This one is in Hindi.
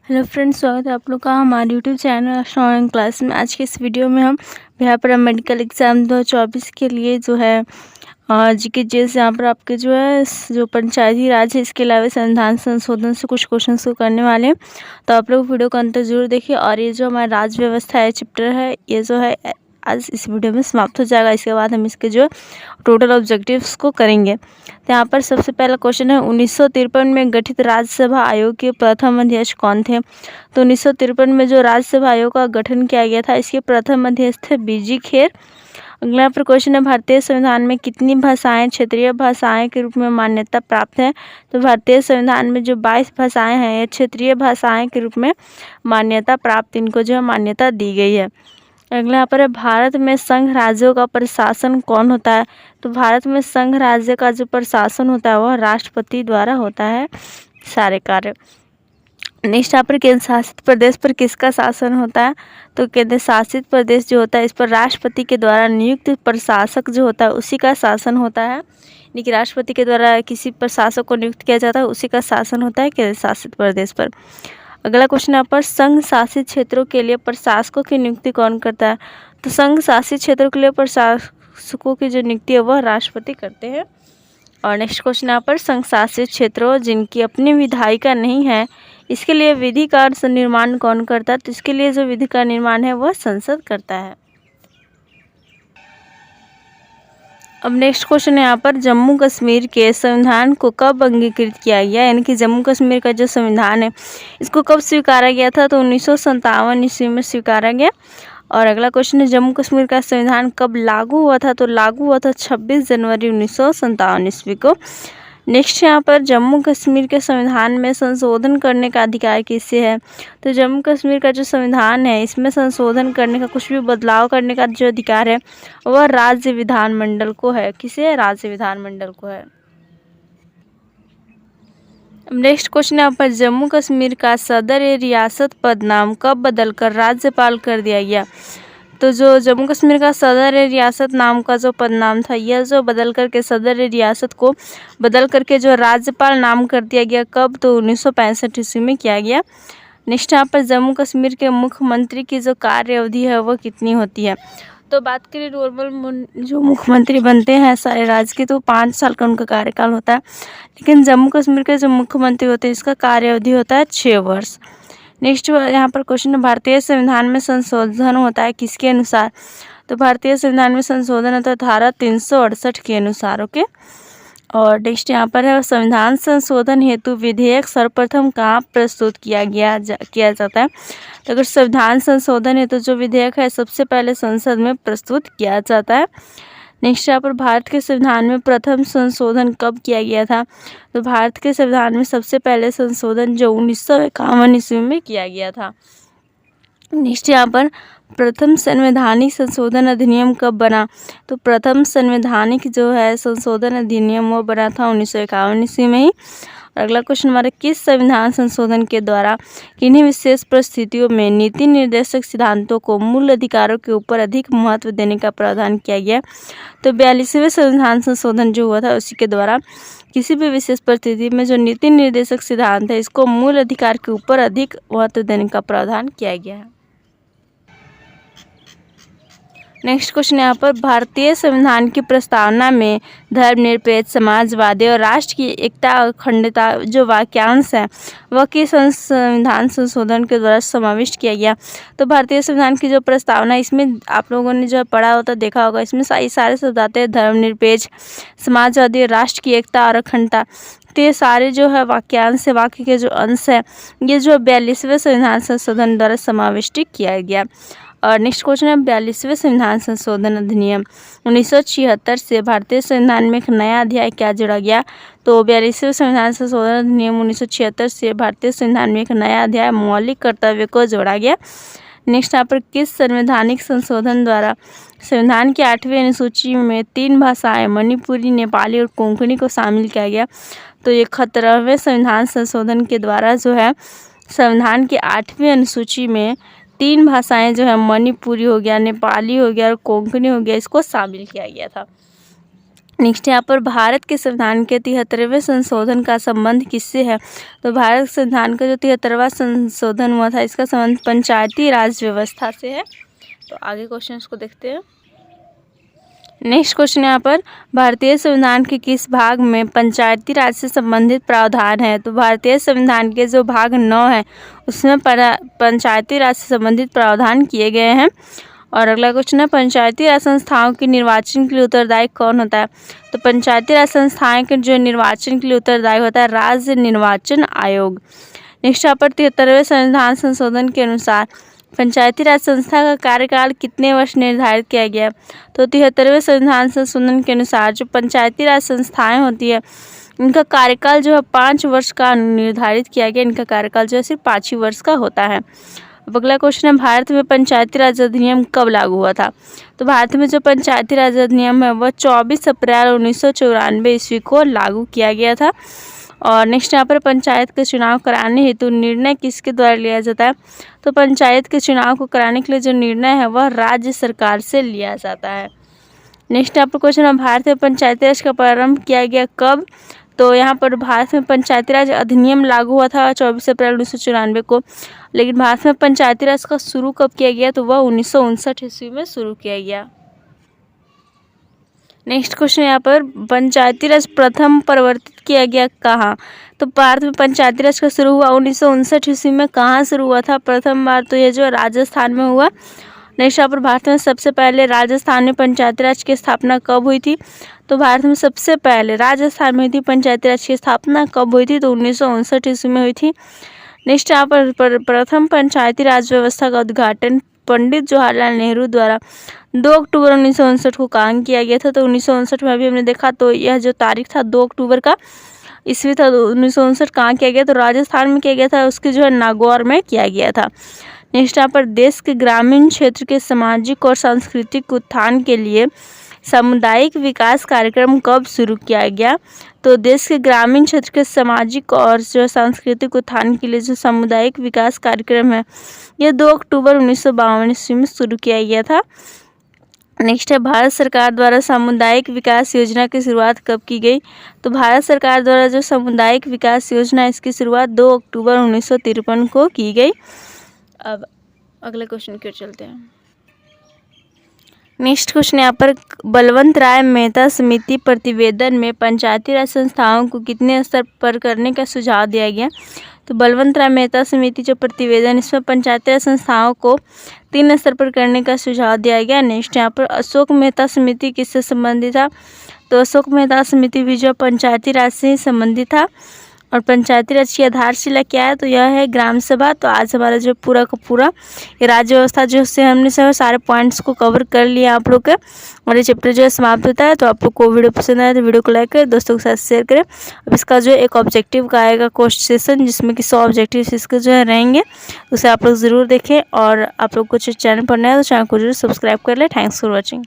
हेलो फ्रेंड्स, स्वागत है आप लोग का हमारे यूट्यूब चैनल ऑनलाइन क्लास में। आज के इस वीडियो में हम यहाँ पर मेडिकल एग्ज़ाम 2024 के लिए जो है जीके जीएस यहाँ पर आपके जो है जो पंचायती राज है इसके अलावा संविधान संशोधन से कुछ क्वेश्चंस को करने वाले हैं। तो आप लोग वीडियो को अंत जरूर देखिए। और ये जो हमारा राज्य व्यवस्था है चैप्टर है, ये जो है आज इस वीडियो में समाप्त हो जाएगा। इसके बाद हम इसके जो टोटल ऑब्जेक्टिव्स को करेंगे। तो यहाँ पर सबसे पहला क्वेश्चन है 1953 में गठित राज्यसभा आयोग के प्रथम अध्यक्ष कौन थे। तो 1953 में जो राज्यसभा आयोग का गठन किया गया था, इसके प्रथम अध्यक्ष थे बीजी खेर। अगला पर क्वेश्चन है भारतीय संविधान में कितनी भाषाएं क्षेत्रीय भाषाएं के रूप में मान्यता प्राप्त है। तो भारतीय संविधान में जो 22 भाषाएं हैं ये क्षेत्रीय भाषाएं के रूप में मान्यता प्राप्त, इनको जो है मान्यता दी गई है। अगला यहाँ पर है भारत में संघ राज्यों का प्रशासन कौन होता है। तो भारत में संघ राज्य का जो प्रशासन होता है वह राष्ट्रपति द्वारा होता है सारे कार्य। नेक्स्ट यहाँ पर केंद्र शासित प्रदेश पर किसका शासन होता है। तो केंद्र शासित प्रदेश जो होता है इस पर राष्ट्रपति के द्वारा नियुक्त प्रशासक जो होता है उसी का शासन होता है। यानी कि राष्ट्रपति के द्वारा किसी प्रशासक को नियुक्त किया जाता है, उसी का शासन होता है केंद्र शासित प्रदेश पर। अगला क्वेश्चन यहाँ पर संघ शासित क्षेत्रों के लिए प्रशासकों की नियुक्ति कौन करता है। तो संघ शासित क्षेत्रों के लिए प्रशासकों की जो नियुक्ति है वह राष्ट्रपति करते हैं। और नेक्स्ट क्वेश्चन यहाँ पर संघ शासित क्षेत्रों जिनकी अपनी विधायिका नहीं है, इसके लिए विधि का निर्माण कौन करता है। तो इसके लिए जो विधि का निर्माण है वह संसद करता है। अब नेक्स्ट क्वेश्चन है यहाँ पर जम्मू कश्मीर के संविधान को कब अंगीकृत किया गया, यानी कि जम्मू कश्मीर का जो संविधान है इसको कब स्वीकारा गया था। तो 1957 ईस्वी में स्वीकारा गया। और अगला क्वेश्चन है जम्मू कश्मीर का संविधान कब लागू हुआ था। तो लागू हुआ था 26 जनवरी 1957 ईस्वी को। नेक्स्ट यहाँ पर जम्मू कश्मीर के संविधान में संशोधन करने का अधिकार किसे है। तो जम्मू कश्मीर का जो संविधान है इसमें संशोधन करने का, कुछ भी बदलाव करने का जो अधिकार है वह राज्य विधानमंडल को है। किसे है? राज्य विधानमंडल को है। नेक्स्ट क्वेश्चन यहाँ पर जम्मू कश्मीर का सदर रियासत पद नाम कब बदलकर राज्यपाल कर दिया गया। तो जो जम्मू कश्मीर का सदर रियासत नाम का जो पद नाम था यह जो बदल करके सदर रियासत को बदल करके जो राज्यपाल नाम कर दिया गया, कब। तो 1965 ईस्वी में किया गया। नेक्स्ट यहाँ पर जम्मू कश्मीर के मुख्यमंत्री की जो कार्य अवधि है वह कितनी होती है। तो बात करें नॉर्मल जो मुख्यमंत्री बनते हैं सारे राज्य के, तो 5 साल का उनका कार्यकाल होता है। लेकिन जम्मू कश्मीर के जो मुख्यमंत्री होते हैं इसका कार्य अवधि होता है 6 वर्ष। नेक्स्ट यहाँ पर क्वेश्चन है भारतीय संविधान में संशोधन होता है किसके अनुसार। तो भारतीय संविधान में संशोधन होता है धारा 368 के अनुसार। ओके। और नेक्स्ट यहाँ पर है संविधान संशोधन हेतु विधेयक सर्वप्रथम कहाँ प्रस्तुत किया जाता है। तो अगर संविधान संशोधन हेतु जो विधेयक है सबसे पहले संसद में प्रस्तुत किया जाता है। नेक्स्ट यहाँ पर भारत के संविधान में प्रथम संशोधन कब किया गया था। तो भारत के संविधान में सबसे पहले संशोधन जो 1951 ईस्वी में किया गया था। नेक्स्ट यहाँ पर प्रथम संवैधानिक संशोधन अधिनियम कब बना। तो प्रथम संवैधानिक जो है संशोधन अधिनियम वो बना था 1951 ईस्वी में ही। और अगला क्वेश्चन हमारा किस संविधान संशोधन के द्वारा किन्हीं विशेष परिस्थितियों में नीति निर्देशक सिद्धांतों को मूल अधिकारों के ऊपर अधिक महत्व देने का प्रावधान किया गया। तो 42वें संविधान संशोधन जो हुआ था उसी के द्वारा किसी भी विशेष परिस्थिति में जो नीति निर्देशक सिद्धांत है इसको मूल अधिकार के ऊपर अधिक महत्व देने का प्रावधान किया गया है। नेक्स्ट क्वेश्चन यहाँ पर भारतीय संविधान की प्रस्तावना में धर्मनिरपेक्ष समाजवादी और राष्ट्र की एकता अखंडता जो वाक्यांश है वह किस संविधान संशोधन के द्वारा समाविष्ट किया गया। तो भारतीय संविधान की जो प्रस्तावना इसमें आप लोगों ने जो पढ़ा होता देखा होगा, इसमें सारे शब्द आते हैं धर्मनिरपेक्ष समाजवादी राष्ट्र की एकता और अखंडता। तो ये सारे जो है वाक्यांश है, वाक्य के जो अंश है ये जो 42वें संविधान संशोधन द्वारा समाविष्ट किया गया। और नेक्स्ट क्वेश्चन है 42वें संविधान संशोधन अधिनियम 1976 से भारतीय संविधान में एक नया अध्याय क्या जोड़ा गया। तो 42वें संविधान संशोधन अधिनियम 1976 से भारतीय संविधान में एक नया अध्याय मौलिक कर्तव्य को जोड़ा गया। नेक्स्ट यहाँ पर किस संवैधानिक संशोधन द्वारा संविधान की 8वीं अनुसूची में 3 भाषाएं मणिपुरी, नेपाली और कोंकणी को शामिल किया गया। तो ये 71वें संविधान संशोधन के द्वारा जो है संविधान की 8वीं अनुसूची में 3 भाषाएं जो है मणिपुरी हो गया, नेपाली हो गया और कोंकणी हो गया, इसको शामिल किया गया था। नेक्स्ट यहाँ पर भारत के संविधान के 73वें संशोधन का संबंध किससे है? तो भारत संविधान का जो 73वां संशोधन हुआ था इसका संबंध पंचायती राज व्यवस्था से है। तो आगे क्वेश्चन को देखते हैं। नेक्स्ट क्वेश्चन यहाँ पर भारतीय संविधान के किस भाग में पंचायती राज से संबंधित प्रावधान है? तो भारतीय संविधान के जो भाग 9 है उसमें पंचायती राज से संबंधित प्रावधान किए गए हैं। और अगला क्वेश्चन है पंचायती राज संस्थाओं के निर्वाचन के लिए उत्तरदायी कौन होता है? तो पंचायती राज संस्थाएं के जो निर्वाचन के लिए उत्तरदायी होता है राज्य निर्वाचन आयोग। नेक्स्ट यहाँ पर 73वें संविधान संशोधन के अनुसार पंचायती राज संस्था का कार्यकाल कितने वर्ष निर्धारित किया गया? तो 73वें संविधान संशोधन के अनुसार जो पंचायती राज संस्थाएं होती है इनका कार्यकाल जो है 5 वर्ष का निर्धारित किया गया। इनका कार्यकाल जो है सिर्फ 5 ही वर्ष का होता है। अब अगला क्वेश्चन है भारत में पंचायती राज अधिनियम कब लागू हुआ था? तो भारत में जो पंचायती राज अधिनियम है वह 24 अप्रैल 1994 ईस्वी को लागू किया गया था। और नेक्स्ट यहाँ पर पंचायत के चुनाव कराने हेतु निर्णय किसके द्वारा लिया जाता है? तो पंचायत के चुनाव को कराने के लिए जो निर्णय है वह राज्य सरकार से लिया जाता है। नेक्स्ट यहाँ पर क्वेश्चन है भारत में पंचायती राज का प्रारंभ किया गया कब? तो यहाँ पर भारत में पंचायती राज अधिनियम लागू हुआ था 24 अप्रैल 1994 को, लेकिन भारत में पंचायती राज का शुरू कब किया गया? तो वह 1959 ईस्वी में शुरू किया गया। नेक्स्ट क्वेश्चन यहाँ पर पंचायती राज प्रथम परिवर्तित किया गया कहाँ? तो भारत में पंचायती राज का शुरू हुआ 1959 ईस्वी में। कहाँ शुरू हुआ था प्रथम बार? तो ये जो राजस्थान में हुआ। नेक्स्ट यहाँ पर भारत में सबसे पहले राजस्थान में पंचायती राज की स्थापना कब हुई थी? तो भारत में सबसे पहले राजस्थान में हुई थी पंचायती राज की स्थापना कब हुई थी? तो 1959 ईस्वी में हुई थी। नेक्स्ट यहाँ पर प्रथम पंचायती राज व्यवस्था का उद्घाटन पंडित जवाहरलाल नेहरू द्वारा 2 अक्टूबर 1959 को कहाँ किया गया था? तो 1959 में अभी हमने देखा तो यह जो तारीख था 2 अक्टूबर का ईस्वी था 1959 कहाँ किया गया? तो राजस्थान में किया गया था। उसके जो है नागौर में किया गया था। नेक्स्ट यहाँ पर देश के ग्रामीण क्षेत्र के सामाजिक और सांस्कृतिक उत्थान के लिए सामुदायिक विकास कार्यक्रम कब शुरू किया गया? तो देश के ग्रामीण क्षेत्र के सामाजिक और जो सांस्कृतिक उत्थान के लिए जो सामुदायिक विकास कार्यक्रम है यह 2 अक्टूबर 1952 ईस्वी में शुरू किया गया था। नेक्स्ट है भारत सरकार द्वारा सामुदायिक विकास योजना की शुरुआत कब की गई? तो भारत सरकार द्वारा जो सामुदायिक विकास योजना इसकी शुरुआत 2 अक्टूबर 1953 को की गई। अब अगले क्वेश्चन की ओर चलते हैं। नेक्स्ट क्वेश्चन यहाँ पर बलवंत राय मेहता समिति प्रतिवेदन में पंचायती राज संस्थाओं को कितने स्तर पर करने का सुझाव दिया गया? तो बलवंत राय मेहता समिति जो प्रतिवेदन इसमें पंचायती राज संस्थाओं को 3 स्तर पर करने का सुझाव दिया गया। नेक्स्ट यहाँ पर अशोक मेहता समिति किससे संबंधित था? तो अशोक मेहता समिति भी जो पंचायती राज से ही संबंधित था। और पंचायती राज की आधारशिला क्या है? तो यह है ग्राम सभा। तो आज हमारा जो पूरा का पूरा ये राज्य व्यवस्था जो से हमने सारे पॉइंट्स को कवर कर लिया आप लोग के, और ये चैप्टर जो है समाप्त होता है। तो आप लोग को वीडियो पसंद आए तो वीडियो को लाइक करें, दोस्तों के साथ शेयर करें। अब इसका जो एक ऑब्जेक्टिव का आएगा क्वेश्चन सेशन जिसमें कि 100 ऑब्जेक्टिव इसके जो है रहेंगे, उसे आप लोग ज़रूर देखें। और आप लोग को चैनल पर नया है तो चैनल को जरूर सब्सक्राइब कर लें। Thanks for watching.